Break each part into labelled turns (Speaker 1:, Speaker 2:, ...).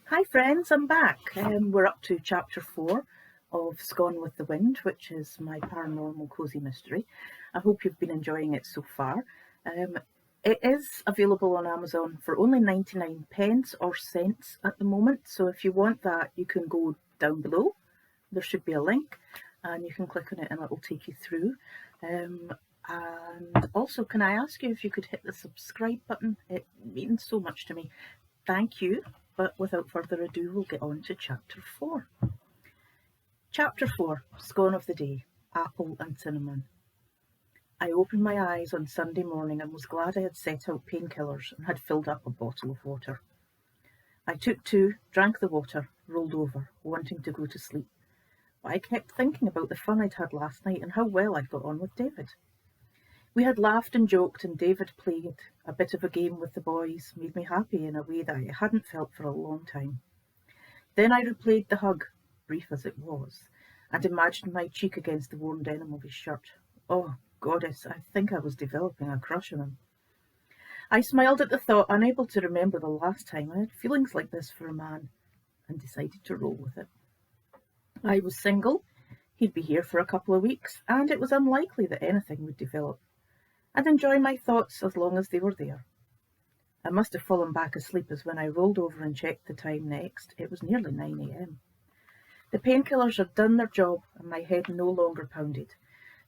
Speaker 1: Hi friends, I'm back. We're up to chapter 4 of Gone with the Wind, which is my paranormal cozy mystery. I hope you've been enjoying it so far. Um, it is available on Amazon for only 99 pence or cents at the moment, so if you want that, you can go down below. There should be a link, and you can click on it and it will take you through. And also, can I ask you if you could hit the subscribe button? It means so much to me. Thank you, but without further ado, we'll get on to chapter 4. Chapter 4, Scone of the Day, Apple and Cinnamon. I opened my eyes on Sunday morning and was glad I had set out painkillers and had filled up a bottle of water. I took 2, drank the water, rolled over, wanting to go to sleep. But I kept thinking about the fun I'd had last night and how well I'd got on with David. We had laughed and joked, and David played a bit of a game with the boys, made me happy in a way that I hadn't felt for a long time. Then I replayed the hug, brief as it was, and imagined my cheek against the worn denim of his shirt. Oh, goddess, I think I was developing a crush on him. I smiled at the thought, unable to remember the last time I had feelings like this for a man, and decided to roll with it. I was single, he'd be here for a couple of weeks, and it was unlikely that anything would develop. I'd enjoy my thoughts as long as they were there. I must have fallen back asleep as when I rolled over and checked the time next, it was nearly 9 a.m. The painkillers had done their job and my head no longer pounded,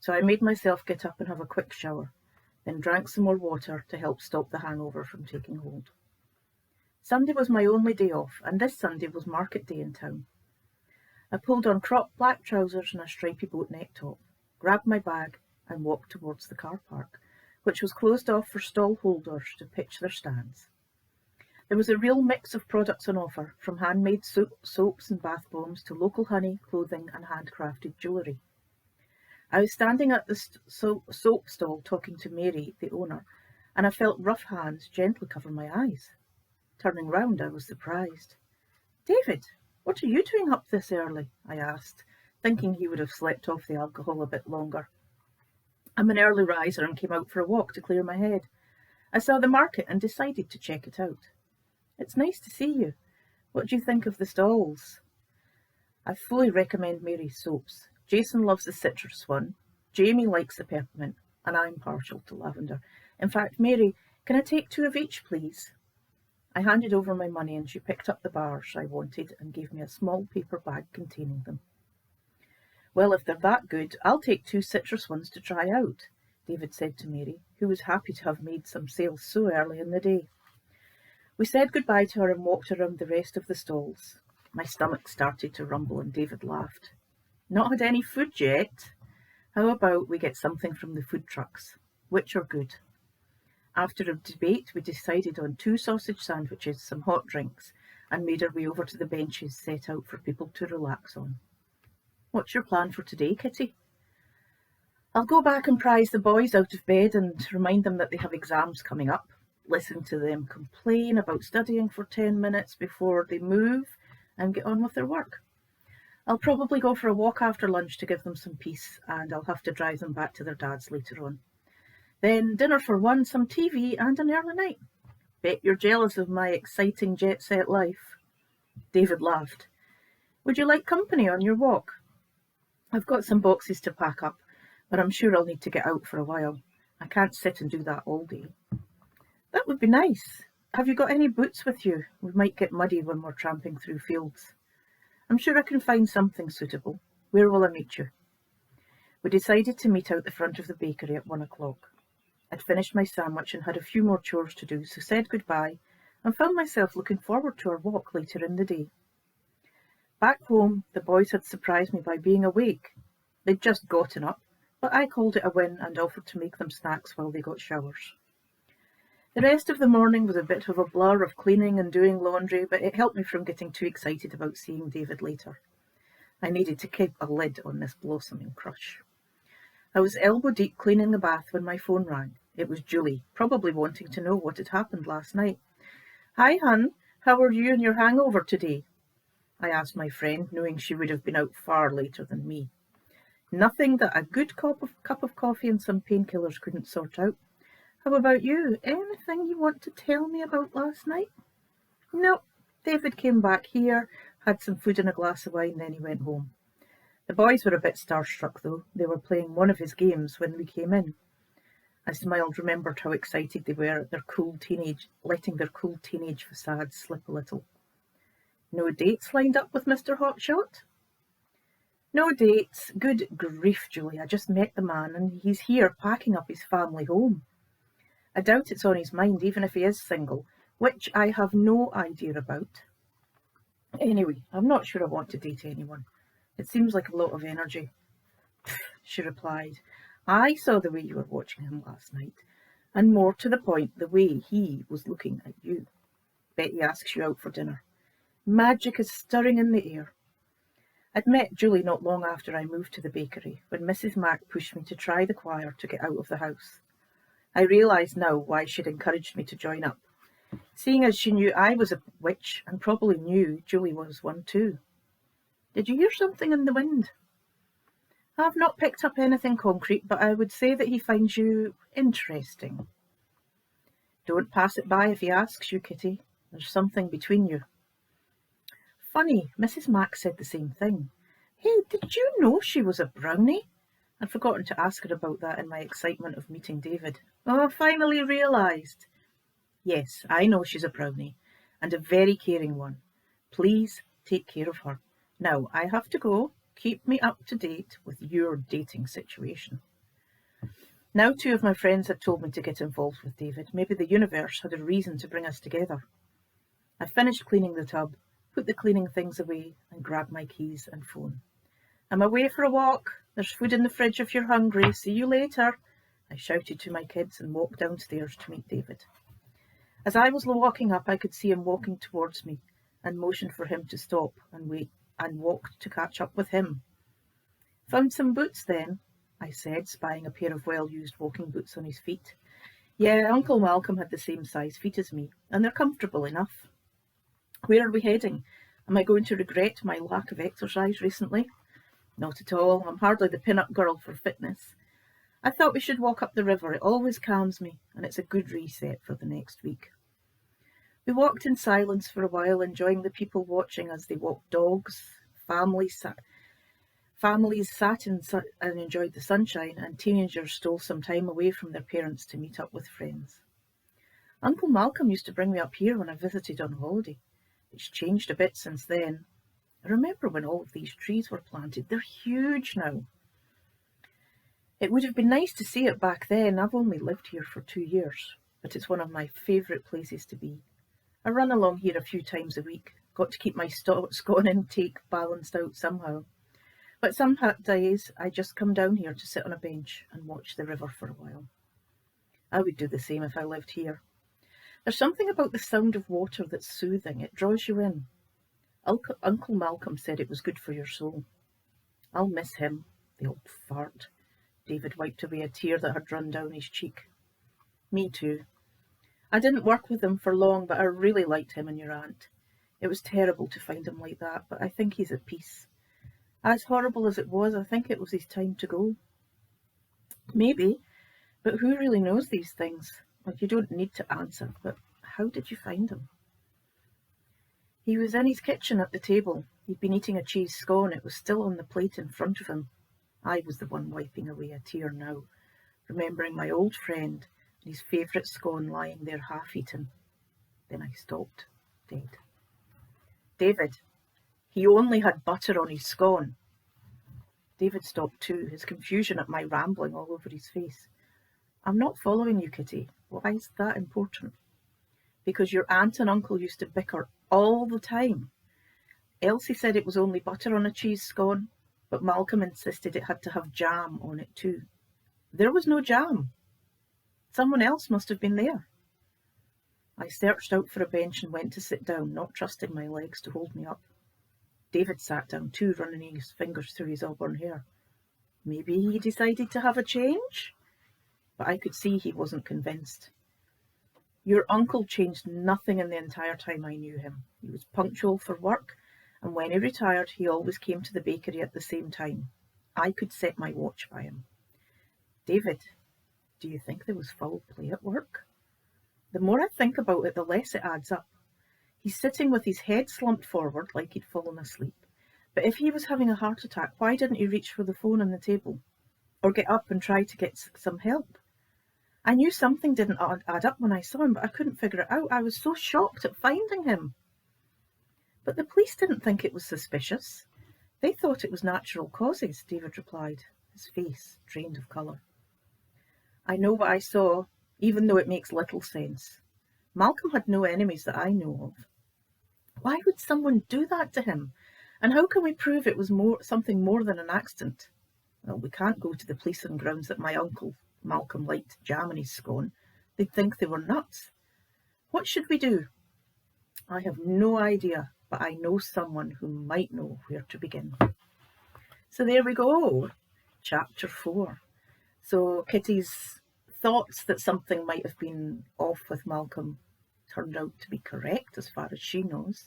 Speaker 1: so I made myself get up and have a quick shower, then drank some more water to help stop the hangover from taking hold. Sunday was my only day off, and this Sunday was market day in town. I pulled on cropped black trousers and a stripy boat neck top, grabbed my bag and walked towards the car park, which was closed off for stall holders to pitch their stands. There was a real mix of products on offer, from handmade soaps and bath bombs to local honey, clothing and handcrafted jewellery. I was standing at the soap stall talking to Mary, the owner, and I felt rough hands gently cover my eyes. Turning round, I was surprised. "David, what are you doing up this early?" I asked, thinking he would have slept off the alcohol a bit longer. I'm an early riser and came out for a walk to clear my head. I saw the market and decided to check it out. "It's nice to see you. What do you think of the stalls?" I fully recommend Mary's soaps. Jason loves the citrus one, Jamie likes the peppermint, and I'm partial to lavender. In fact, Mary, can I take 2 of each, please? I handed over my money and she picked up the bars I wanted and gave me a small paper bag containing them. "Well, if they're that good, I'll take 2 citrus ones to try out," David said to Mary, who was happy to have made some sales so early in the day. We said goodbye to her and walked around the rest of the stalls. My stomach started to rumble and David laughed. "Not had any food yet? How about we get something from the food trucks? Which are good?" After a debate, we decided on 2 sausage sandwiches, some hot drinks, and made our way over to the benches set out for people to relax on. "What's your plan for today, Kitty?" "I'll go back and prise the boys out of bed and remind them that they have exams coming up. Listen to them complain about studying for 10 minutes before they move and get on with their work. I'll probably go for a walk after lunch to give them some peace, and I'll have to drive them back to their dad's later on. Then dinner for one, some TV and an early night. Bet you're jealous of my exciting jet-set life." David laughed. "Would you like company on your walk?" "I've got some boxes to pack up, but I'm sure I'll need to get out for a while. I can't sit and do that all day." "That would be nice. Have you got any boots with you? We might get muddy when we're tramping through fields." "I'm sure I can find something suitable. Where will I meet you?" We decided to meet out the front of the bakery at 1 o'clock. I'd finished my sandwich and had a few more chores to do, so said goodbye and found myself looking forward to our walk later in the day. Back home, the boys had surprised me by being awake. They'd just gotten up, but I called it a win and offered to make them snacks while they got showers. The rest of the morning was a bit of a blur of cleaning and doing laundry, but it helped me from getting too excited about seeing David later. I needed to keep a lid on this blossoming crush. I was elbow deep cleaning the bath when my phone rang. It was Julie, probably wanting to know what had happened last night. "Hi, hun. How are you and your hangover today?" I asked my friend, knowing she would have been out far later than me. "Nothing that a good cup of coffee and some painkillers couldn't sort out. How about you? Anything you want to tell me about last night?" "No, David came back here, had some food and a glass of wine, then he went home. The boys were a bit starstruck though. They were playing one of his games when we came in. I smiled, remembered how excited they were at letting their cool teenage facades slip a little. No dates lined up with Mr. Hotshot? No dates. Good grief, Julie. I just met the man and he's here packing up his family home. I doubt it's on his mind, even if he is single, which I have no idea about. Anyway, I'm not sure I want to date anyone. It seems like a lot of energy. She replied. I saw the way you were watching him last night, and more to the point, the way he was looking at you. Bet he asks you out for dinner. Magic is stirring in the air. I'd met Julie not long after I moved to the bakery, when Mrs. Mac pushed me to try the choir to get out of the house. I realised now why she'd encouraged me to join up, seeing as she knew I was a witch and probably knew Julie was one too. Did you hear something in the wind? I've not picked up anything concrete, but I would say that he finds you interesting. Don't pass it by if he asks you, Kitty. There's something between you. Funny, Mrs. Mac said the same thing. Hey, did you know she was a brownie? I'd forgotten to ask her about that in my excitement of meeting David. Oh, I finally realised. Yes, I know she's a brownie, and a very caring one. Please take care of her. Now, I have to go. Keep me up to date with your dating situation. Now 2 of my friends had told me to get involved with David. Maybe the universe had a reason to bring us together. I finished cleaning the tub, put the cleaning things away, and grabbed my keys and phone. I'm away for a walk. There's food in the fridge if you're hungry. See you later, I shouted to my kids and walked downstairs to meet David. As I was walking up, I could see him walking towards me and motioned for him to stop and wait, and walked to catch up with him. Found some boots then, I said, spying a pair of well-used walking boots on his feet. Yeah, Uncle Malcolm had the same size feet as me, and they're comfortable enough. Where are we heading? Am I going to regret my lack of exercise recently? Not at all. I'm hardly the pin-up girl for fitness. I thought we should walk up the river. It always calms me, and it's a good reset for the next week. We walked in silence for a while, enjoying the people watching as they walked dogs. Families sat and enjoyed the sunshine, and teenagers stole some time away from their parents to meet up with friends. Uncle Malcolm used to bring me up here when I visited on holiday. It's changed a bit since then. I remember when all of these trees were planted. They're huge now. It would have been nice to see it back then. I've only lived here for 2 years, but it's one of my favourite places to be. I run along here a few times a week. Got to keep my scone intake balanced out somehow. But some days I just come down here to sit on a bench and watch the river for a while. I would do the same if I lived here. There's something about the sound of water that's soothing. It draws you in. Uncle Malcolm said it was good for your soul. I'll miss him, the old fart. David wiped away a tear that had run down his cheek. Me too. I didn't work with him for long, but I really liked him and your aunt. It was terrible to find him like that, but I think he's at peace. As horrible as it was, I think it was his time to go. Maybe, but who really knows these things? Like, you don't need to answer, but how did you find him? He was in his kitchen at the table. He'd been eating a cheese scone. It was still on the plate in front of him. I was the one wiping away a tear now, remembering my old friend and his favourite scone lying there half-eaten. Then I stopped, dead. David, he only had butter on his scone. David stopped too, his confusion at my rambling all over his face. I'm not following you, Kitty. Why is that important? Because your aunt and uncle used to bicker all the time. Elsie said it was only butter on a cheese scone, but Malcolm insisted it had to have jam on it too. There was no jam. Someone else must have been there. I searched out for a bench and went to sit down, not trusting my legs to hold me up. David sat down too, running his fingers through his auburn hair. Maybe he decided to have a change? But I could see he wasn't convinced. Your uncle changed nothing in the entire time I knew him. He was punctual for work, and when he retired, he always came to the bakery at the same time. I could set my watch by him. David, do you think there was foul play at work? The more I think about it, the less it adds up. He's sitting with his head slumped forward like he'd fallen asleep. But if he was having a heart attack, why didn't he reach for the phone on the table? Or get up and try to get some help? I knew something didn't add up when I saw him, but I couldn't figure it out. I was so shocked at finding him. But the police didn't think it was suspicious. They thought it was natural causes, David replied, his face drained of colour. I know what I saw, even though it makes little sense. Malcolm had no enemies that I know of. Why would someone do that to him? And how can we prove it was something more than an accident? Well, we can't go to the police on grounds that my uncle Malcolm liked jam in his scone. They'd think they were nuts. What should we do? I have no idea, but I know someone who might know where to begin. So there we go, chapter 4. So Kitty's thoughts that something might have been off with Malcolm turned out to be correct as far as she knows.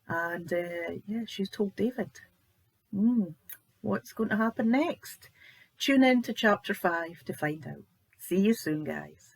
Speaker 1: And yeah, she's told David. What's going to happen next? Tune in to chapter 5 to find out. See you soon, guys.